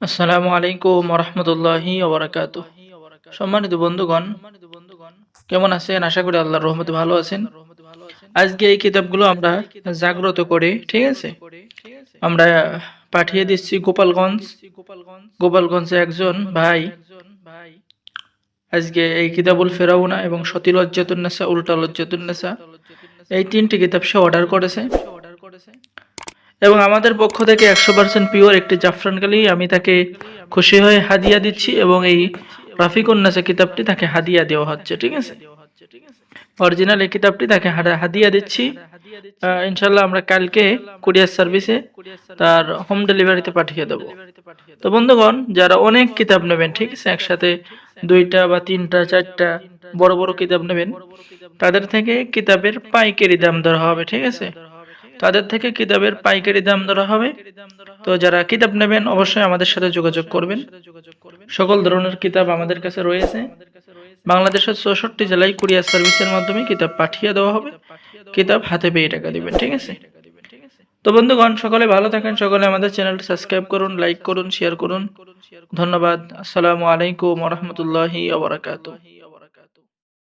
আসসালামু আলাইকুম রহমতুল্লাহি ওবরাকাতুহ। সম্মানিত বন্ধুগণ, কেমন আছেন? আশা করি আল্লাহর রহমতে ভালো আছেন। আজকে এই কিতাবগুলো আমরা জাগ্রত করে, ঠিক আছে, আমরা পাঠিয়ে দিচ্ছি গোপালগঞ্জে একজন ভাই আজকে এই কিতাবুল ফেরাউনা এবং সতী লজ্জাতুন্নেসা, উল্টা লজ্জাতুন্নেসা, এই তিনটি কিতাব সে অর্ডার করেছে এবং আমাদের পক্ষ থেকে 100% পিওর একটি জাফরানকালি আমি তাকে খুশি হয়ে হাদিয়া দিচ্ছি এবং এই রাফিকুন্নাসা কিতাবটি তাকে হাদিয়া দেওয়া হচ্ছে, ঠিক আছে। অরিজিনাল এই কিতাবটি তাকে হাদিয়া দিচ্ছি। ইনশাল্লাহ আমরা কালকে কুরিয়ার সার্ভিসে তার হোম ডেলিভারিতে পাঠিয়ে দেব। তো বন্ধুগণ, যারা অনেক কিতাব নেবেন, ঠিক আছে, একসাথে 2টা বা 3টা 4টা বড় বড় কিতাব নেবেন, তাদের থেকে কিতাবের পাইকারি দাম ধরা হবে, ঠিক আছে। তো যারা কিতাব নেবেন অবশ্যই আমাদের সাথে যোগাযোগ করবেন। সকল ধরনের কিতাব আমাদের কাছে রয়েছে। বাংলাদেশের 64 জেলায় কুরিয়ার সার্ভিসের মাধ্যমে কিতাব পাঠিয়ে দেওয়া হবে। কিতাব হাতে পেয়ে টাকা দিবেন, ঠিক আছে। তো বন্ধুগণ, সকলে ভালো থাকেন, সকলে আমাদের চ্যানেলটি সাবস্ক্রাইব করুন, লাইক করুন, শেয়ার করুন। ধন্যবাদ। আসসালামু আলাইকুম ওয়া রাহমাতুল্লাহি ওয়া বারাকাতুহু।